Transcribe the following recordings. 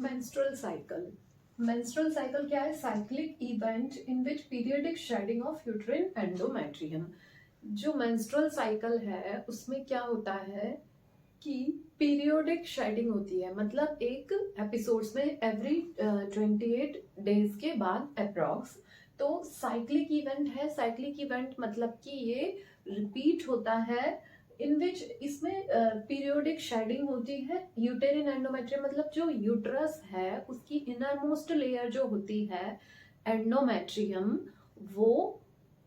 Menstrual cycle. Menstrual cycle क्या है? Cyclic event in which periodic shedding of uterine endometrium. जो menstrual cycle है उसमें क्या होता है कि पीरियोडिक शेडिंग होती है, मतलब एक एपिसोड्स में एवरी 28 डेज के बाद अप्रॉक्स। तो साइक्लिक इवेंट है। साइक्लिक इवेंट मतलब कि ये रिपीट होता है, इन विच इसमें पीरियोडिक शेडिंग होती है। यूटेरिन एंडोमेट्रियम मतलब जो यूट्रस है उसकी इनर मोस्ट लेयर जो होती है एंडोमेट्रियम, वो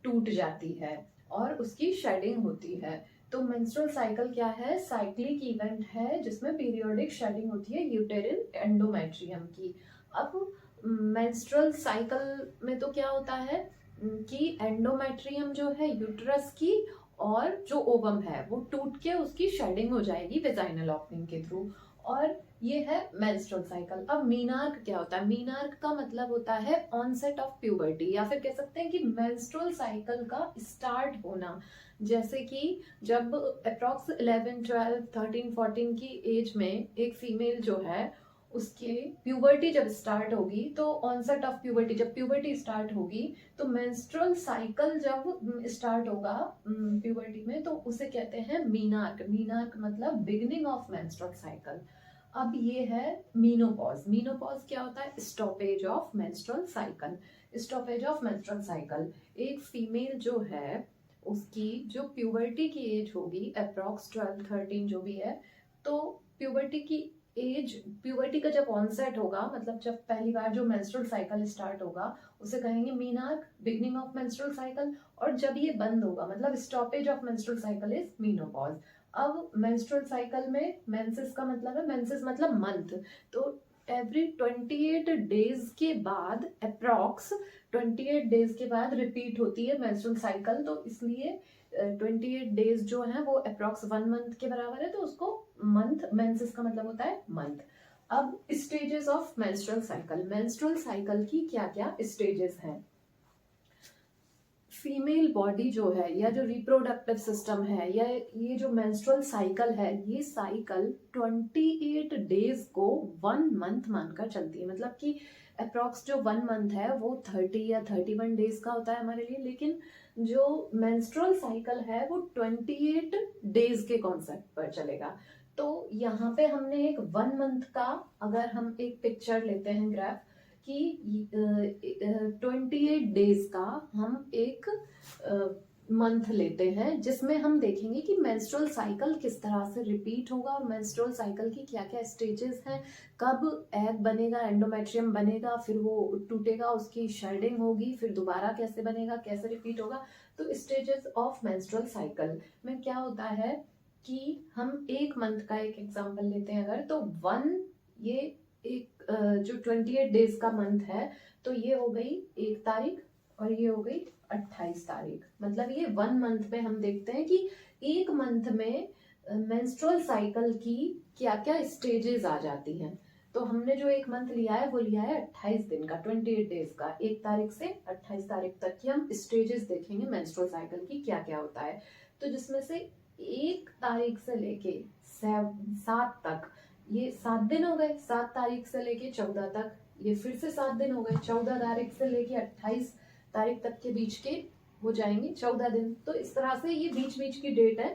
टूट जाती है और उसकी शेडिंग होती है। तो मेंस्ट्रुअल साइकिल क्या है? साइक्लिक इवेंट है जिसमें पीरियोडिक शेडिंग होती है यूटेरिन एंडोमेट्रियम की। अब मेंस्ट्रुअल साइकिल में तो क्या होता है कि एंडोमेट्रियम जो है यूट्रस की और जो ओवम है वो टूट के उसकी शेडिंग हो जाएगी वेजाइनल ओपनिंग के थ्रू। और ये है मेंस्ट्रुअल साइकिल। अब मीनार्क क्या होता है? मीनार्क का मतलब होता है ऑनसेट ऑफ प्यूबर्टी, या फिर कह सकते हैं कि मेंस्ट्रुअल साइकिल का स्टार्ट होना। जैसे कि जब अप्रॉक्स 11, 12, 13, 14 की एज में एक फीमेल जो है उसके प्यूबर्टी जब स्टार्ट होगी, तो ऑनसेट ऑफ प्यूबर्टी, जब प्यूबर्टी स्टार्ट होगी तो मेंस्ट्रुअल साइकिल जब स्टार्ट होगा प्यूबर्टी में, तो उसे कहते हैं मीनार्क। मीनार्क मतलब बिगिनिंग ऑफ मेंस्ट्रुअल साइकिल। अब ये है मीनोपॉज। मीनोपॉज क्या होता है? Stoppage of menstrual cycle. Stoppage of menstrual cycle, एक फीमेल जो है उसकी जो प्यूबर्टी की एज होगी अप्रॉक्स 12, 13 जो भी है, तो प्यूबर्टी की एज, प्यूबर्टी का जब ऑनसेट होगा, मतलब जब पहली बार जो मेंस्ट्रुअल साइकिल स्टार्ट होगा उसे कहेंगे menarche, beginning of menstrual cycle. और जब ये बंद होगा, मतलब stoppage of menstrual cycle is menopause. अब मेंस्ट्रुअल साइकिल में मेंसेस का मतलब है, मेंसेस मतलब मंथ, तो एवरी 28 डेज के बाद अप्रॉक्स 28 डेज के बाद रिपीट होती है मेंस्ट्रुअल साइकिल। तो इसलिए 28 डेज जो है वो अप्रॉक्स 1 मंथ के बराबर है, तो उसको मंथ, मेंसेस का मतलब होता है मंथ। अब stages of menstrual cycle. Menstrual cycle की क्या क्या स्टेजेस हैं? फीमेल बॉडी जो है या जो रिप्रोडक्टिव सिस्टम है या ये जो मेंस्ट्रुअल साइकिल है, ये साइकिल 28 डेज को 1 मंथ मानकर चलती है। मतलब कि अप्रॉक्स जो 1 मंथ है वो 30 या 31 डेज का होता है हमारे लिए, लेकिन जो मेंस्ट्रुअल साइकिल है वो 28 डेज के कॉन्सेप्ट पर चलेगा। तो यहाँ पे हमने एक 1 मंथ का, अगर हम एक पिक्चर लेते हैं ग्राफ कि 28 डेज का हम एक मंथ लेते हैं, जिसमें हम देखेंगे कि मेंस्ट्रुअल साइकिल किस तरह से रिपीट होगा और मेंस्ट्रुअल साइकिल की क्या क्या स्टेजेस हैं, कब एग बनेगा, एंडोमेट्रियम बनेगा, फिर वो टूटेगा, उसकी शेडिंग होगी, फिर दोबारा कैसे बनेगा, कैसे रिपीट होगा। तो स्टेजेस ऑफ मेंस्ट्रुअल साइकिल में क्या होता है कि हम एक मंथ का एक एग्जांपल लेते हैं अगर, तो ये एक जो 28 डेज का मंथ है, तो ये हो गई 1 तारीख और ये हो गई 28 तारीख। मतलब ये 1 मंथ में हम देखते हैं कि एक मंथ में मेंस्ट्रुअल साइकिल की क्या क्या स्टेजेस आ जाती हैं। तो हमने जो एक मंथ लिया है वो लिया है 28 दिन का, 28 डेज का, 1 तारीख से 28 तारीख तक की हम स्टेजेस देखेंगे मेंस्ट्रुअल साइकिल की क्या क्या होता है। तो जिसमें से 1 तारीख से लेके 7 तक, ये 7 दिन हो गए। 7 तारीख से लेके 14 तक ये फिर से 7 दिन हो गए। 14 तारीख से लेके 28 तारीख तक के बीच के हो जाएंगे 14 दिन। तो इस तरह से ये बीच बीच की डेट है।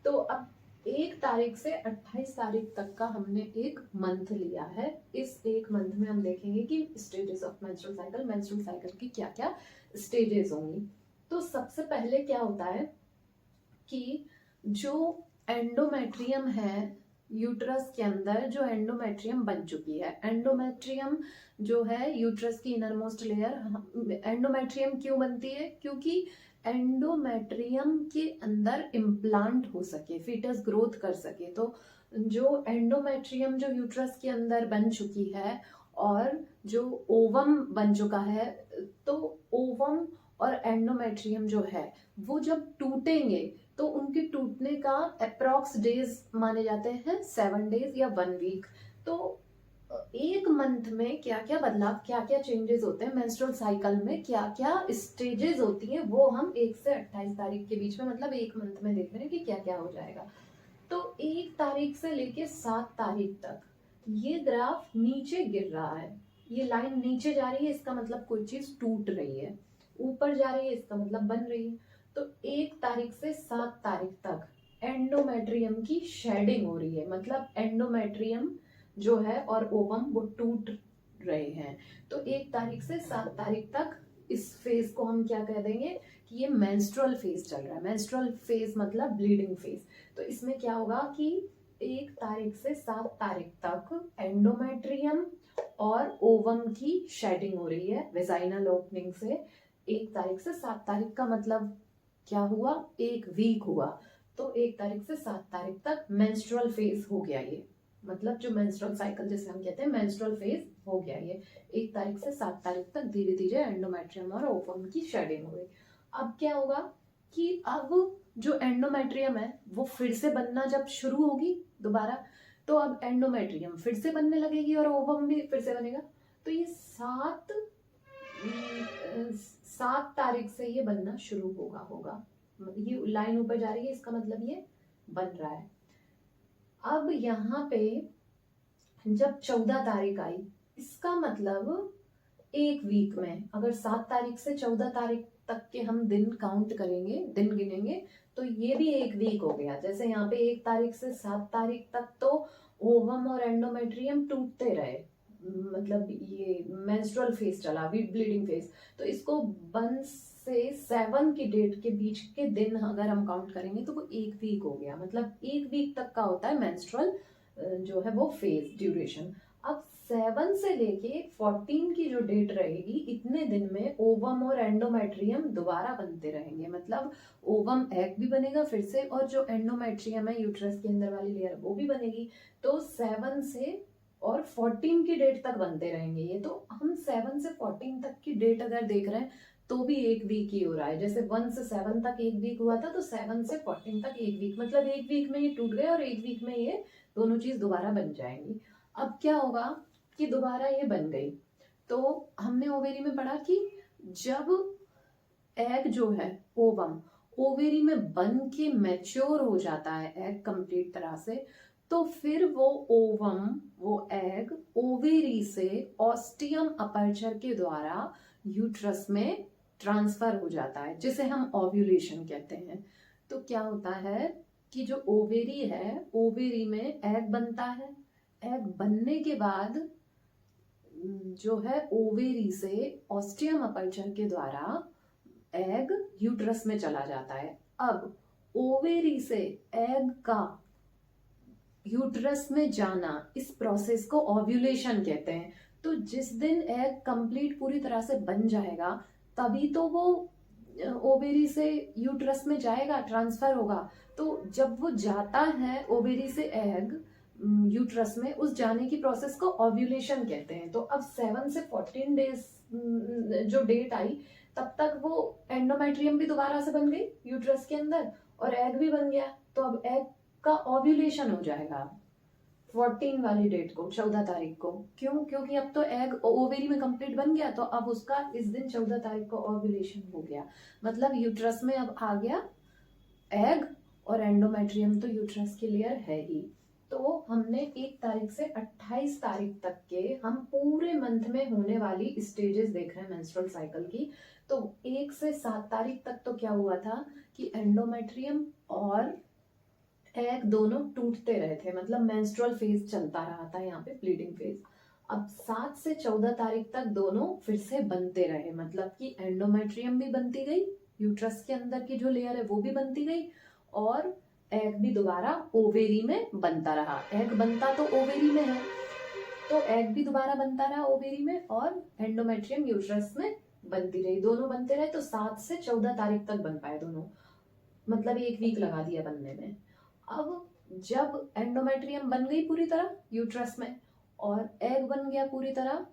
तो अब 1 तारीख से 28 तारीख तक का हमने एक मंथ लिया है। इस एक मंथ में हम देखेंगे कि stages of menstrual cycle, menstrual cycle की क्या क्या स्टेजेस होंगी। तो सबसे पहले क्या होता है कि जो एंडोमेट्रियम है यूट्रस के अंदर, जो एंडोमेट्रियम बन चुकी है, एंडोमेट्रियम जो है यूट्रस की इनर मोस्ट लेयर। एंडोमेट्रियम क्यों बनती है? क्योंकि एंडोमेट्रियम के अंदर इम्प्लांट हो सके, फीटस ग्रोथ कर सके। तो जो एंडोमेट्रियम जो यूट्रस के अंदर बन चुकी है और जो ओवम बन चुका है, तो ओवम और एंडोमेट्रियम जो है वो जब टूटेंगे तो उनके टूटने का अप्रॉक्स डेज माने जाते हैं 7 डेज या 1 वीक। तो एक मंथ में क्या क्या बदलाव, क्या क्या चेंजेस होते हैं मेंस्ट्रुअल साइकिल में, क्या क्या स्टेजेस होती हैं, वो हम 1 से 28 तारीख के बीच में, मतलब एक मंथ में देख रहे हैं कि क्या क्या हो जाएगा। तो 1 तारीख से लेके 7 तारीख तक ये ग्राफ नीचे गिर रहा है, ये लाइन नीचे जा रही है, इसका मतलब कोई चीज टूट रही है, ऊपर जा रही है इसका मतलब बन रही है। तो 1 तारीख से 7 तारीख तक एंडोमेट्रियम की शेडिंग हो रही है, मतलब एंडोमेट्रियम जो है और ओवम वो टूट रहे हैं। तो 1 तारीख से 7 तारीख तक इस फेज को हम क्या कह देंगे कि ये मेंस्ट्रुअल फेज चल रहा है। मेंस्ट्रुअल फेज मतलब ब्लीडिंग फेज। तो इसमें क्या होगा कि 1 तारीख से 7 तारीख तक एंडोमेट्रियम और ओवम की शेडिंग हो रही है वेजाइनल ओपनिंग से। 1 तारीख से 7 तारीख का मतलब क्या हुआ, 1 वीक हुआ। तो 1 तारीख से 7 तारीख तक मेंस्ट्रुअल फेज हो गया ये, मतलब जो मेंस्ट्रुअल साइकिल जिसे हम कहते हैं मेंस्ट्रुअल फेज हो गया ये। 1 तारीख से 7 तारीख तक धीरे धीरे एंडोमेट्रियम और ओवम की शेडिंग हो गई। अब क्या होगा कि अब जो एंडोमेट्रियम है वो फिर से बनना जब शुरू होगी दोबारा, तो अब एंडोमेट्रियम फिर से बनने लगेगी और ओवम भी फिर से बनेगा। तो ये 7 तारीख से ये बनना शुरू होगा। ये लाइन ऊपर जा रही है, इसका मतलब ये बन रहा है। अब यहाँ पे जब 14 तारीख आई, इसका मतलब 1 वीक में, अगर 7 तारीख से 14 तारीख तक के हम दिन काउंट करेंगे, दिन गिनेंगे, तो ये भी 1 वीक हो गया। जैसे यहाँ पे 1 तारीख से 7 तारीख तक तो ओवम और एंडोमेट्रियम टूटते रहे, मतलब ये मेंस्ट्रुअल फेज चला, ब्लीडिंग फेज। तो इसको 1 से 7 की डेट के बीच के दिन अगर हम काउंट करेंगे तो वो 1 वीक हो गया। मतलब 1 वीक तक का होता है मेंस्ट्रुअल जो है वो फेज ड्यूरेशन। अब 7 से लेके 14 की जो डेट रहेगी, इतने दिन में ओवम और एंडोमेट्रियम दोबारा बनते रहेंगे। मतलब ओवम एग भी बनेगा फिर से, और जो एंडोमेट्रियम है यूट्रस के अंदर वाली लेयर वो भी बनेगी। तो 7 से और 14 की डेट तक बनते रहेंगे ये। तो हम 7 से 14 तक की डेट अगर देख रहे हैं तो भी 1 वीक ही हो रहा है। जैसे 1 से 7 तक 1 वीक हुआ था, तो 7 से 14 तक 1 वीक, मतलब 1 वीक में ये टूट गए और 1 वीक में ये दोनों चीज दोबारा बन जाएंगी। अब क्या होगा कि दोबारा ये बन गई, तो हमने ओवेरी में पढ़ा कि जब एग जो है ओवम ओवेरी में बन के मैच्योर हो जाता है एग कंप्लीट तरह से, तो फिर वो ओवम, वो एग ओवेरी से ऑस्टियम अपर्चर के द्वारा यूट्रस में ट्रांसफर हो जाता है, जिसे हम ओव्यूलेशन कहते हैं। तो क्या होता है कि जो ओवेरी है, ओवेरी में एग बनता है। एग बनने के बाद जो है ओवेरी से ऑस्टियम अपर्चर के द्वारा एग यूट्रस में चला जाता है। अब ओवेरी से एग का यूट्रस में जाना, इस प्रोसेस को ओव्यूलेशन कहते हैं। तो जिस दिन एग कंप्लीट पूरी तरह से बन जाएगा, तभी तो वो ओवेरी से यूट्रस में जाएगा, ट्रांसफर होगा। तो जब वो जाता है ओवेरी से एग यूट्रस में, उस जाने की प्रोसेस को ओव्यूलेशन कहते हैं। तो अब 7 से 14 डेज जो डेट आई, तब तक वो एंडोमेट्रियम भी दोबारा से बन गई यूट्रस के अंदर और एग भी बन गया। तो अब एग का ओव्यूलेशन हो जाएगा 14 वाली डेट को, 14 तारीख को। क्यों? क्योंकि अब तो एग ओवेरी में कंप्लीट बन गया, तो अब उसका इस दिन 14 तारीख को ओव्यूलेशन हो गया। मतलब यूट्रस में अब आ गया एग, और एंडोमेट्रियम तो यूट्रस की लेयर है ही। तो हमने 1 तारीख से 28 तारीख तक के हम पूरे मंथ में होने वाली स्टेजेस देख रहे हैं मेंस्ट्रुअल साइकिल की। तो 1 से 7 तारीख तक तो क्या हुआ था कि एंडोमेट्रियम और एग दोनों टूटते रहे थे, मतलब मेंस्ट्रुअल फेज चलता रहा था यहाँ पे, ब्लीडिंग फेज। अब 7 से 14 तारीख तक दोनों फिर से बनते रहे, मतलब कि एंडोमेट्रियम भी बनती गई, यूट्रस के अंदर की जो लेयर है वो भी बनती गई, और एग भी दोबारा ओवेरी में बनता रहा। एग बनता तो ओवेरी में है, तो एग भी दोबारा बनता रहा ओवेरी में, और एंडोमेट्रियम यूट्रस में बनती रही, दोनों बनते रहे। तो 7 से 14 तारीख तक बन पाए दोनों, मतलब 1 वीक लगा दिया बनने में। अब जब एंडोमेट्रियम बन गई पूरी तरह यूट्रस में और एग बन गया पूरी तरह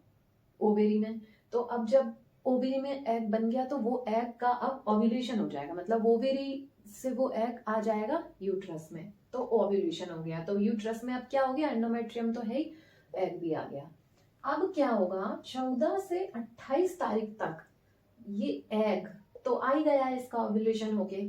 ओवेरी में, तो अब जब ओवेरी में एग बन गया, तो वो एग का अब ओव्यूलेशन हो जाएगा, मतलब ओवेरी से वो एग आ जाएगा यूट्रस में, तो ओव्यूलेशन हो गया। तो यूट्रस में अब क्या हो गया, एंडोमेट्रियम तो है ही, एग भी आ गया। अब क्या होगा, 14 से 28 तारीख तक ये एग तो आ ही गया इसका ओव्यूलेशन होके,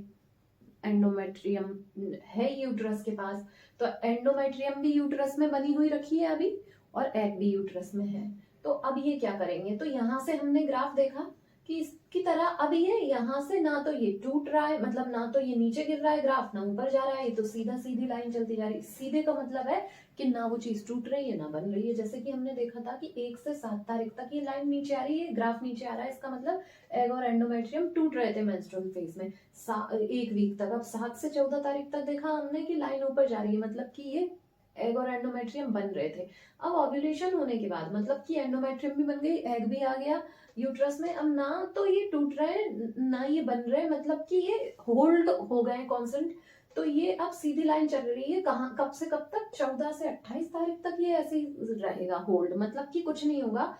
एंडोमेट्रियम है यूट्रस के पास, तो एंडोमेट्रियम भी यूट्रस में बनी हुई रखी है अभी, और एग भी यूट्रस में है। तो अब ये क्या करेंगे, तो यहाँ से हमने ग्राफ देखा कि इसकी तरह अब ये यहाँ से ना तो ये टूट रहा है, मतलब ना तो ये नीचे गिर रहा है ग्राफ, ना ऊपर जा रहा है, ये तो सीधा सीधी लाइन चलती जा रही है। सीधे का मतलब है कि ना वो चीज टूट रही है ना बन रही है। जैसे कि हमने देखा था कि 1 से 7 तारीख तक ये लाइन नीचे आ रही है, ग्राफ नीचे आ रहा है, इसका मतलब एग और एंडोमेट्रियम टूट रहे थे मेंस्ट्रुअल फेज में 1 वीक तक। अब 7 से 14 तारीख तक देखा हमने कि लाइन ऊपर जा रही है, मतलब कि ये एग और एंडोमेट्रियम बन रहे थे। अब ओव्यूलेशन होने के बाद मतलब कि एंडोमेट्रियम भी बन गई, एग भी आ गया यूट्रस में। अब ना तो ये टूट रहे ना ये बन रहे, मतलब कि ये होल्ड हो गए कांस्टेंट। तो ये अब सीधी लाइन चल रही है, कहाँ कब से कब तक, 14 से 28 तारीख तक ये ऐसे ही रहेगा होल्ड, मतलब कि कुछ नहीं होगा।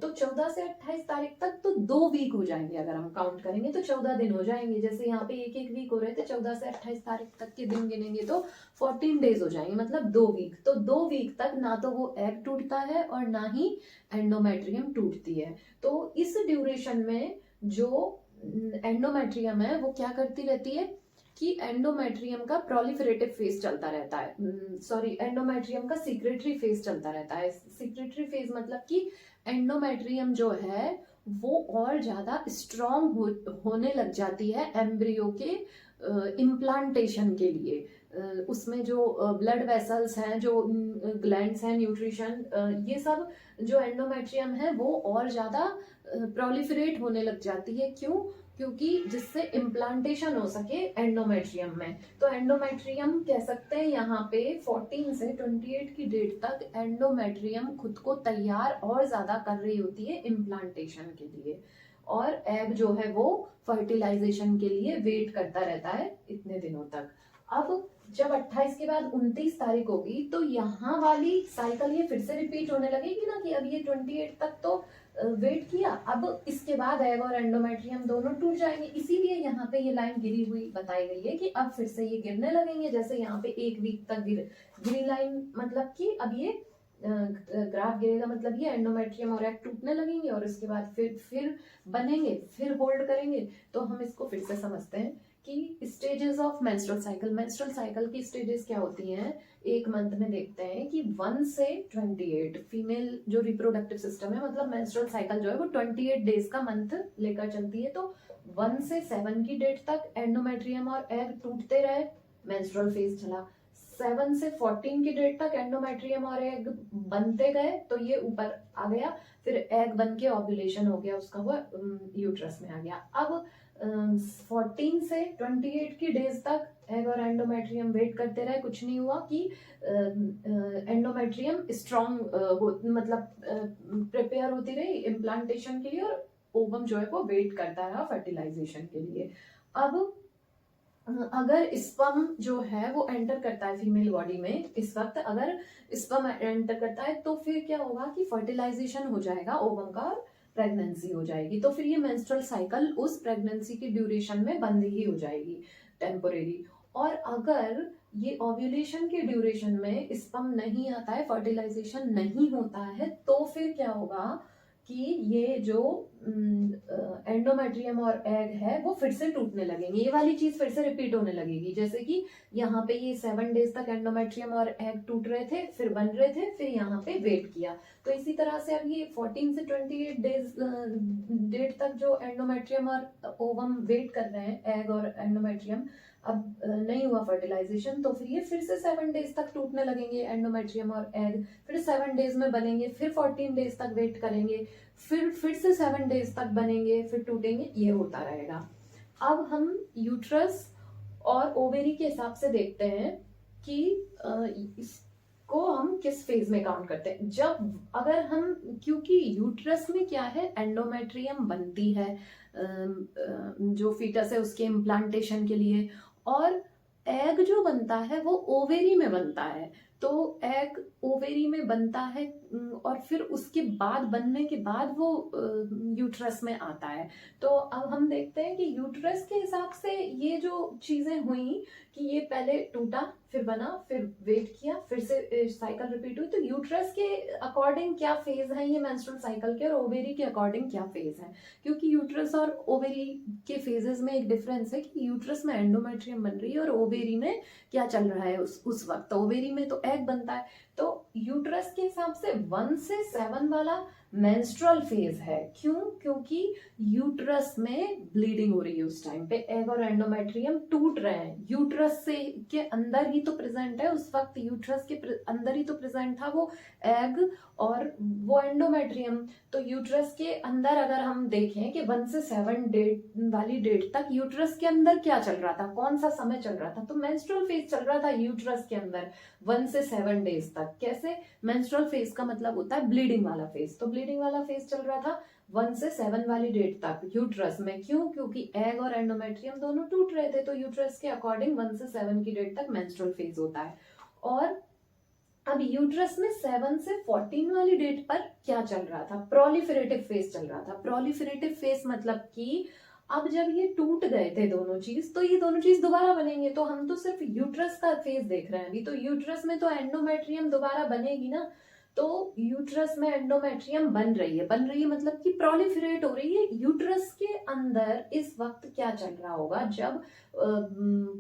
तो 14 से 28 तारीख तक तो 2 वीक हो जाएंगे, अगर हम काउंट करेंगे तो 14 दिन हो जाएंगे। जैसे यहाँ पे 1-1 वीक हो रहे थे, 14 से 28 तारीख तक के दिन गिनेंगे तो 14 डेज हो जाएंगे, मतलब 2 वीक। तो 2 वीक तक ना तो वो एग टूटता है और ना ही एंडोमेट्रियम टूटती है। तो इस ड्यूरेशन में जो एंडोमेट्रियम है वो क्या करती रहती है कि एंडोमेट्रियम का प्रोलिफरेटिव फेज चलता रहता है, सॉरी एंडोमेट्रियम का सीक्रेटरी फेज चलता रहता है। सीक्रेटरी फेज मतलब कि एंडोमेट्रियम जो है वो और ज्यादा स्ट्रॉन्ग होने लग जाती है एम्ब्रियो के इम्प्लांटेशन के लिए। उसमें जो ब्लड वेसल्स हैं, जो ग्लैंड्स हैं, न्यूट्रिशन, ये सब जो एंडोमेट्रियम है वो और ज्यादा प्रोलिफरेट होने लग जाती है। क्यों? क्योंकि जिससे इम्प्लांटेशन हो सके एंडोमेट्रियम में। तो एंडोमेट्रियम कह सकते हैं यहाँ पे 14 से 28 की डेट तक एंडोमेट्रियम खुद को तैयार और ज्यादा कर रही होती है इम्प्लांटेशन के लिए, और एग जो है वो फर्टिलाइजेशन के लिए वेट करता रहता है इतने दिनों तक। अब जब 28 के बाद 29 तारीख होगी तो यहाँ वाली साइकिल ये फिर से रिपीट होने लगेगी ना, कि अब ये 28 तक तो वेट किया, अब इसके बाद एग और एंडोमेट्रियम दोनों टूट जाएंगे। इसीलिए यहाँ पे ये लाइन गिरी हुई बताई गई है कि अब फिर से ये गिरने लगेंगे। जैसे यहाँ पे 1 वीक तक गिरी लाइन, मतलब कि अब ये ग्राफ गिरेगा, मतलब ये एंडोमेट्रियम और एग टूटने लगेंगे और इसके बाद फिर बनेंगे, फिर होल्ड करेंगे। तो हम इसको फिर से समझते हैं कि stages of menstrual cycle. Menstrual cycle की स्टेजेस क्या होती हैं, एक मंथ में देखते हैं कि 1 से 28 फीमेल जो रिप्रोडक्टिव सिस्टम है, मतलब मेंस्ट्रुअल साइकिल जो है वो 28 डेज का मंथ लेकर चलती है। तो 1 से 7 की डेट तक एंडोमेट्रियम और एग टूटते रहे, मेंस्ट्रुअल फेज चला। 7 से 14 की डेट तक एंडोमेट्रियम और एग बनते गए, तो ये ऊपर आ गया, फिर एग बन के ओव्यूलेशन हो गया उसका, वो यूट्रस में आ गया। अब 14 से 28 की डेज तक एग और एंडोमेट्रियम वेट करते रहे, कुछ नहीं हुआ कि एंडोमेट्रियम स्ट्रॉन्ग मतलब प्रिपेयर होती रही इम्प्लांटेशन के लिए, और ओवम जो है वो वेट करता रहा फर्टिलाइजेशन के लिए। अब अगर स्पर्म जो है वो एंटर करता है फीमेल बॉडी में, इस वक्त अगर स्पर्म एंटर करता है तो फिर क्या होगा कि फर्टिलाइजेशन हो जाएगा ओवम का, प्रेगनेंसी हो जाएगी। तो फिर ये मेंस्ट्रुअल साइकिल उस प्रेगनेंसी की ड्यूरेशन में बंद ही हो जाएगी टेम्पोरेरी। और अगर ये ओव्यूलेशन के ड्यूरेशन में स्पर्म नहीं आता है, फर्टिलाइजेशन नहीं होता है, तो फिर क्या होगा कि ये जो एंडोमेट्रियम और एग है वो फिर से टूटने लगेंगे, ये वाली चीज फिर से रिपीट होने लगेगी। जैसे कि यहाँ पे ये 7 डेज तक एंडोमेट्रियम और एग टूट रहे थे, फिर बन रहे थे, फिर यहाँ पे वेट किया। तो इसी तरह से अब ये 14 से 28 डेज डेट तक जो एंडोमेट्रियम और ओवम वेट कर रहे हैं, एग और एंडोमेट्रियम, अब नहीं हुआ फर्टिलाइजेशन, तो फिर ये फिर से 7 डेज तक टूटने लगेंगे एंडोमेट्रियम और एग, फिर 7 डेज में बनेंगे, फिर 14 डेज तक वेट करेंगे, फिर से 7 डेज तक बनेंगे, फिर टूटेंगे, ये होता रहेगा। अब हम यूट्रस और ओवेरी के हिसाब से देखते हैं कि इसको हम किस फेज में काउंट करते हैं। जब अगर हम, क्योंकि यूट्रस में क्या है, एंडोमेट्रियम बनती है जो फीटस है उसके इम्प्लांटेशन के लिए, और एग जो बनता है वो ओवेरी में बनता है। तो एग ओवेरी में बनता है और फिर उसके बाद बनने के बाद वो यूट्रस में आता है। तो अब हम देखते हैं कि यूट्रस के हिसाब से ये जो चीजें हुई कि ये पहले टूटा, फिर बना, फिर वेट किया, फिर से साइकिल रिपीट हुई। तो यूट्रस के अकॉर्डिंग क्या फेज है ये मेंस्ट्रुअल साइकिल के, और ओवेरी के अकॉर्डिंग क्या फेज है, क्योंकि यूट्रस और ओवेरी के फेजेस में एक डिफरेंस है कि यूट्रस में एंडोमेट्रियम बन रही है और ओवेरी में क्या चल रहा है उस वक्त। तो ओवेरी में तो एग बनता है। तो यूट्रस के हिसाब से 1 से 7 वाला मेंस्ट्रुअल फेज है। क्यों? क्योंकि यूट्रस में ब्लीडिंग हो रही है, उस टाइम पे एग और एंडोमेट्रियम टूट रहे हैं। यूट्रस से के अंदर ही तो प्रेजेंट है उस वक्त, यूट्रस के अंदर ही तो प्रेजेंट था वो एग और वो एंडोमेट्रियम। तो यूट्रस के अंदर अगर हम देखें कि 1 से 7 डेट वाली डेट तक यूट्रस के अंदर क्या चल रहा था, कौन सा समय चल रहा था, तो मेंस्ट्रुअल फेज चल रहा था यूट्रस के अंदर 1 से 7 डेज तक। कैसे? मेंस्ट्रुअल फेज का मतलब होता है ब्लीडिंग वाला फेज। तो ब्लीडिंग वाला फेज चल रहा था 1 से 7 वाली डेट तक यूट्रस में। क्यों? क्योंकि एग और एंडोमेट्रियम दोनों टूट रहे थे। तो यूट्रस के अकॉर्डिंग 1 से 7 की डेट तक मेंस्ट्रुअल फेज होता है। और अब यूट्रस में 7 से 14 वाली डेट पर क्या चल रहा था? प्रोलिफरेटिव फेज चल रहा था। प्रोलिफरेटिव फेज मतलब कि अब जब ये टूट गए थे दोनों चीज, तो ये दोनों चीज दोबारा बनेंगे। तो हम तो सिर्फ यूट्रस का फेज देख रहे हैं अभी। तो यूट्रस में तो एंडोमेट्रियम दोबारा बनेगी ना। तो यूट्रस में एंडोमेट्रियम बन रही है मतलब कि प्रोलिफरेट हो रही है। यूट्रस के अंदर इस वक्त क्या चल रहा होगा जब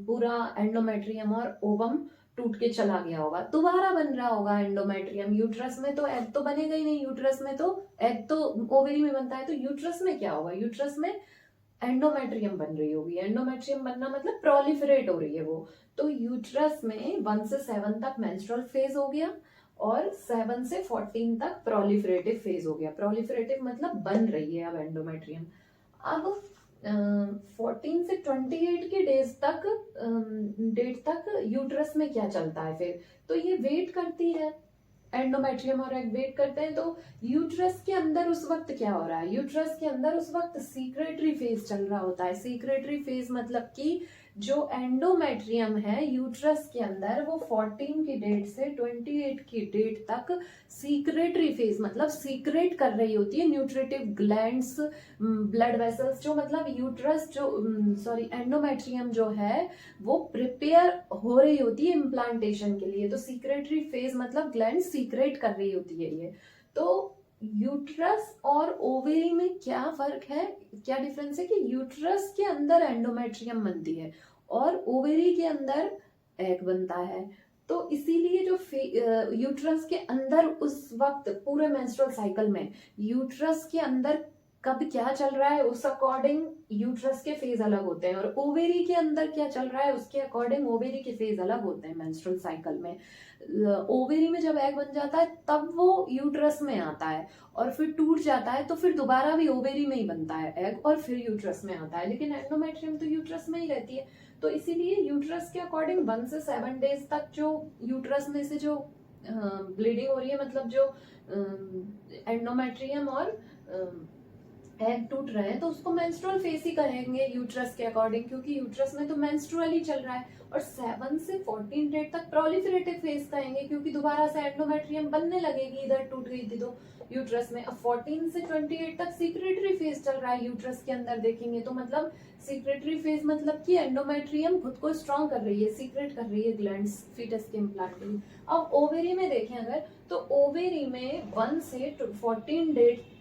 पूरा एंडोमेट्रियम और ओवम टूट के चला गया होगा, दोबारा बन रहा होगा एंडोमेट्रियम। यूट्रस में तो एग तो बनेगा ही नहीं, यूट्रस में तो एग तो ओवेरी में बनता है। तो यूट्रस में क्या होगा? यूट्रस में एंडोमेट्रियम बन रही होगी। एंडोमेट्रियम बनना मतलब प्रोलिफरेट हो रही है वो। तो यूट्रस में 1 से 7 तक मेंस्ट्रुअल फेज हो गया और 7 से 14 तक प्रोलिफरेटिव फेज हो गया। प्रोलिफरेटिव मतलब बन रही है अब एंडोमेट्रियम। अब 14 से 28 के डेट तक यूट्रस में क्या चलता है फिर? तो ये वेट करती है, एंडोमेट्रियम और एग वेट करते हैं। तो यूट्रस के अंदर उस वक्त क्या हो रहा है? यूट्रस के अंदर उस वक्त सीक्रेटरी फेज चल रहा होता है। सीक्रेटरी फेज मतलब कि जो एंडोमेट्रियम है यूट्रस के अंदर, वो 14 की डेट से 28 की डेट तक सीक्रेटरी फेज मतलब सीक्रेट कर रही होती है न्यूट्रिटिव ग्लैंड्स, ब्लड वेसल्स, जो मतलब यूट्रस जो एंडोमेट्रियम जो है वो प्रिपेयर हो रही होती है इम्प्लांटेशन के लिए। तो सीक्रेटरी फेज मतलब ग्लैंड सीक्रेट कर रही होती है ये। तो यूट्रस और ओवेरी में क्या फर्क है, क्या डिफरेंस है कि यूट्रस के अंदर एंडोमेट्रियम बनती है और ओवेरी के अंदर एग बनता है। तो इसीलिए जो यूट्रस के अंदर उस वक्त पूरे मेंस्ट्रुअल साइकिल में यूट्रस के अंदर कब क्या चल रहा है उस अकॉर्डिंग यूट्रस के फेज अलग होते हैं, और ओवेरी के अंदर क्या चल रहा है उसके अकॉर्डिंग ओवेरी के फेज अलग होते हैं मेंस्ट्रुअल साइकिल में। ओवेरी में जब एग बन जाता है तब वो यूट्रस में आता है और फिर टूट जाता है, तो फिर दोबारा भी ओवेरी में ही बनता है एग और फिर यूट्रस में आता है। लेकिन एंडोमेट्रियम तो यूट्रस में ही रहती है। तो इसीलिए यूट्रस के अकॉर्डिंग 1 से 7 डेज तक जो यूट्रस में से जो ब्लीडिंग हो रही है, मतलब जो एंडोमेट्रियम और एग टूट रहे हैं, तो उसको मेंस्ट्रुअल फेज ही कहेंगे यूट्रस के अकॉर्डिंग, क्योंकि यूट्रस में तो मेंस्ट्रुअल ही चल रहा है। और 7 से 14 डेट तक प्रोलिफरेटिव फेज कहेंगे, क्योंकि दोबारा से एंडोमेट्रियम बनने लगेगी, इधर टूट गई थी तो यूट्रस में। अब 14 से 28 तक सीक्रेटरी फेज चल रहा है यूट्रस के अंदर देखेंगे तो, मतलब सीक्रेटरी फेज मतलब कि एंडोमेट्रियम खुद को स्ट्रॉन्ग कर रही है, सीक्रेट कर रही है ग्लैंड्स फीटस के इम्प्लांट के लिए। अब ओवेरी में देखें अगर, तो ओवेरी में 1 से 14 डेट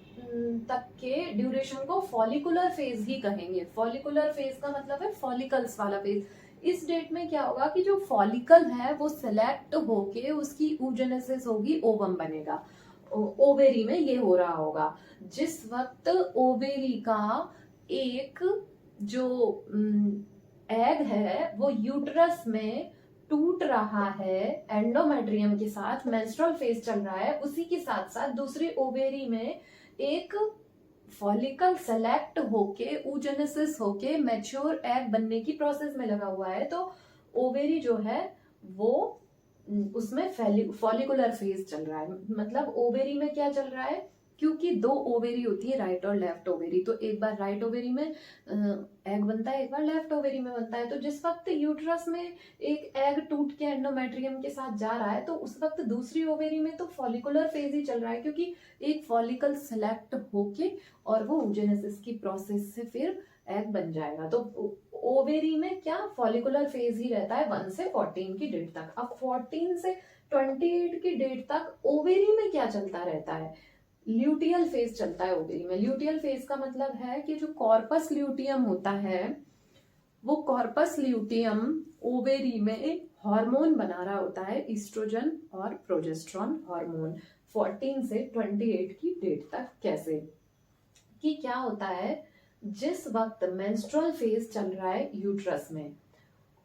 तक के ड्यूरेशन को फॉलिकुलर फेज ही कहेंगे। फॉलिकुलर फेज का मतलब है फॉलिकल्स वाला फेज। इस डेट में क्या होगा कि जो फॉलिकल है वो सिलेक्ट होके उसकी oogenesis होगी, ओवम बनेगा। ओवेरी में ये हो रहा होगा जिस वक्त ओवेरी का एक जो एग है वो यूट्रस में टूट रहा है एंडोमेट्रियम के साथ, मेंस्ट्रुअल फेज चल रहा है, उसी के साथ साथ दूसरी ओवेरी में एक फॉलिकल सेलेक्ट होके oogenesis होके मैच्योर एग बनने की प्रोसेस में लगा हुआ है। तो ओवेरी जो है वो उसमें फॉलिकुलर फेज चल रहा है। मतलब ओवेरी में क्या चल रहा है क्योंकि दो ओवेरी होती है, राइट और लेफ्ट ओवेरी। तो एक बार राइट ओवेरी में एग बनता है, एक बार लेफ्ट ओवेरी में बनता है। तो जिस वक्त यूट्रस में एक एग टूट के एंडोमेट्रियम के साथ जा रहा है, तो उस वक्त दूसरी ओवेरी में तो फॉलिकुलर फेज ही चल रहा है, क्योंकि एक फॉलिकल सेलेक्ट होके और वो oogenesis की प्रोसेस से फिर एग बन जाएगा। तो ओवेरी में क्या फॉलिकुलर फेज ही रहता है 1 से 14 की डेट तक। अब 14 से 28 की डेट तक ओवेरी में क्या चलता रहता है, ल्यूटियल फेज चलता है ओवेरी में। ल्यूटियल फेज का मतलब है कि जो कॉर्पस ल्यूटियम होता है, वो कॉर्पस ल्यूटियम ओवेरी में हार्मोन बना रहा होता है, ईस्ट्रोजन और प्रोजेस्टेरॉन हार्मोन। 14 से 28 की डेट तक कैसे कि क्या होता है, जिस वक्त मेंस्ट्रुअल फेज चल रहा है यूट्रस में,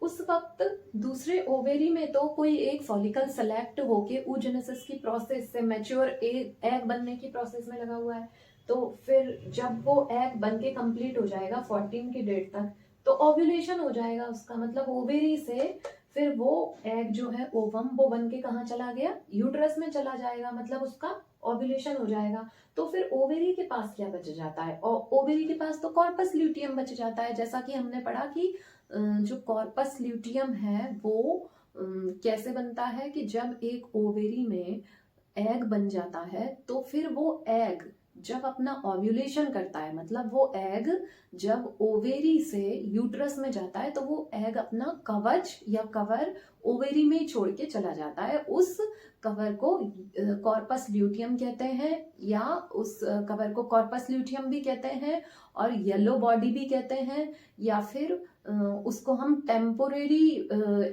उस वक्त दूसरे ओवेरी में तो कोई एक फॉलिकल सेलेक्ट होके oogenesis की प्रोसेस से मैच्योर एग बनने की प्रोसेस में लगा हुआ है। तो फिर जब वो एग बन के कंप्लीट हो जाएगा 14 की डेट तक, तो ओव्यूलेशन हो जाएगा उसका। मतलब ओवेरी से फिर वो एग जो है ओवम, वो बन के कहाँ चला गया, यूट्रस में चला जाएगा, मतलब उसका ओव्यूलेशन हो जाएगा। तो फिर ओवेरी के पास क्या बच जाता है, और ओवेरी के पास तो कॉर्पस ल्यूटियम बच जाता है। जैसा कि हमने पढ़ा कि जो कॉर्पस ल्यूटियम है वो कैसे बनता है कि जब एक ओवेरी में एग बन जाता है, तो फिर वो एग जब अपना ओव्यूलेशन करता है, मतलब वो एग जब ओवेरी से यूट्रस में जाता है, तो वो एग अपना कवच या कवर ओवेरी में ही छोड़ के चला जाता है। उस कवर को कॉर्पस ल्यूटियम कहते हैं, या उस कवर को कॉर्पस ल्यूटियम भी कहते हैं और येलो बॉडी भी कहते हैं, या फिर उसको हम टेम्पोरेरी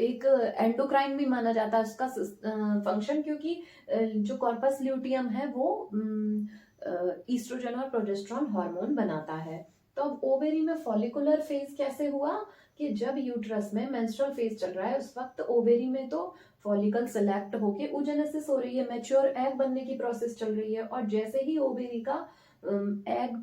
एक एंडोक्राइन भी माना जाता है उसका फंक्शन, क्योंकि जो कॉर्पस ल्यूटियम है वो ईस्ट्रोजन और प्रोजेस्टेरॉन हार्मोन बनाता है। तो अब ओवेरी में फॉलिकुलर फेज कैसे हुआ कि जब यूट्रस में मेंस्ट्रुअल फेज चल रहा है, उस वक्त ओवेरी में तो फॉलिकल सेलेक्ट होके oogenesis हो रही है, मैच्योर एग बनने की प्रोसेस चल रही है, और जैसे ही ओवेरी का एग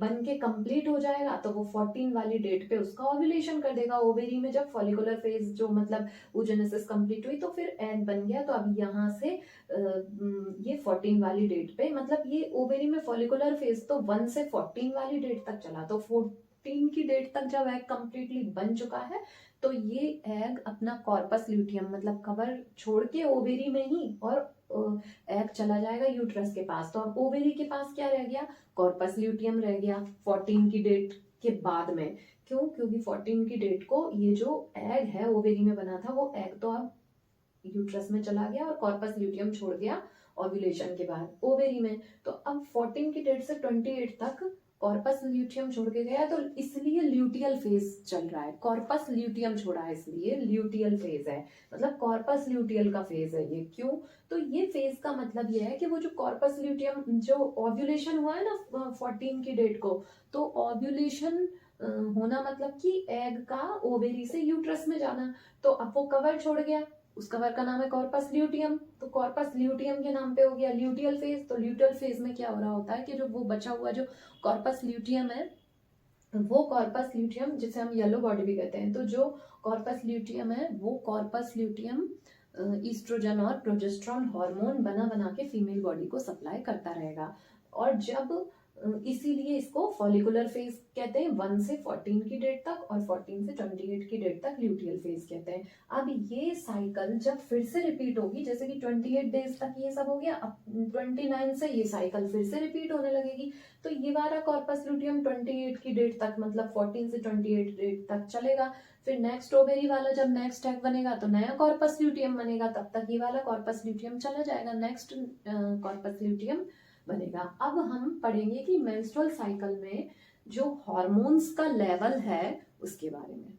बन के कंप्लीट हो जाएगा, तो वो 14 वाली डेट पे उसका ओव्यूलेशन कर देगा। ओवेरी में जब फॉलिकुलर फेज जो मतलब oogenesis कंप्लीट हुई, तो फिर एग बन गया। तो अब यहाँ से ये 14 वाली डेट पे, मतलब ये ओवेरी में फॉलिकुलर फेज तो 1 से 14 वाली डेट तक चला। तो 14 की डेट तक जब एग कंप्लीटली बन चुका है, तो ये एग अपना कॉर्पस ल्यूटियम मतलब कवर छोड़ के ओवेरी में ही और एग चला जाएगा यूट्रस के पास। तो अब ओवेरी के पास क्या रह गया, कॉर्पस ल्यूटियम रह गया 14 की डेट के बाद में। क्यों, क्योंकि 14 की डेट को ये जो एग है ओवेरी में बना था, वो एग तो अब यूट्रस में चला गया और कॉर्पस ल्यूटियम छोड़ गया ओव्यूलेशन के बाद ओवेरी में। तो अब 14 की डेट से 28 तक कॉर्पस ल्यूटियम छोड़ के गया, तो इसलिए ल्यूटियल फेज चल रहा है। कॉर्पस ल्यूटियम छोड़ा है इसलिए ल्यूटियल फेज है, मतलब कॉर्पस ल्यूटियल का फेज है ये। क्यों, तो ये फेज का मतलब ये है कि वो जो कॉर्पस ल्यूटियम जो ओव्यूलेशन हुआ है ना 14 की डेट को, तो ओव्यूलेशन होना मतलब कि एग का ओवेरी से यूट्रस में जाना। तो अब वो कवर छोड़ गया, उस कवर का नाम है कॉर्पस ल्यूटियम, तो कॉर्पस ल्यूटियम के नाम पे हो गया ल्यूटियल फेज। तो ल्यूटियल फेज में क्या हो रहा होता है कि जो वो बचा हुआ जो कॉर्पस ल्यूटियम है, वो कॉर्पस ल्यूटियम जिसे हम येलो बॉडी भी कहते हैं, तो जो कॉर्पस ल्यूटियम है वो कॉर्पस ल्यूटियम ईस्ट्रोजन और प्रोजेस्टेरॉन हार्मोन बना बना के फीमेल बॉडी को सप्लाई करता रहेगा। और जब इसीलिए इसको फॉलिकुलर फेज कहते हैं 1 से 14 की डेट तक, और 14 से 28 की डेट तक ल्यूटियल फेज कहते हैं। अब ये साइकिल जब फिर से रिपीट होगी, जैसे कि 28 डेज तक ये सब हो गया, अब 29 से ये साइकिल फिर से रिपीट होने लगेगी। तो ये वाला कॉर्पस ल्यूटियम 28 की डेट तक मतलब 14 से 28 डेट तक चलेगा। फिर नेक्स्ट ओवेरी वाला जब नेक्स्ट एग बनेगा तो नया कॉर्पस ल्यूटियम बनेगा, तब तक ये वाला कॉर्पस ल्यूटियम चला जाएगा, नेक्स्ट कॉर्पस ल्यूटियम बनेगा। अब हम पढ़ेंगे कि मेंस्ट्रुअल साइकिल में जो हार्मोन्स का लेवल है उसके बारे में।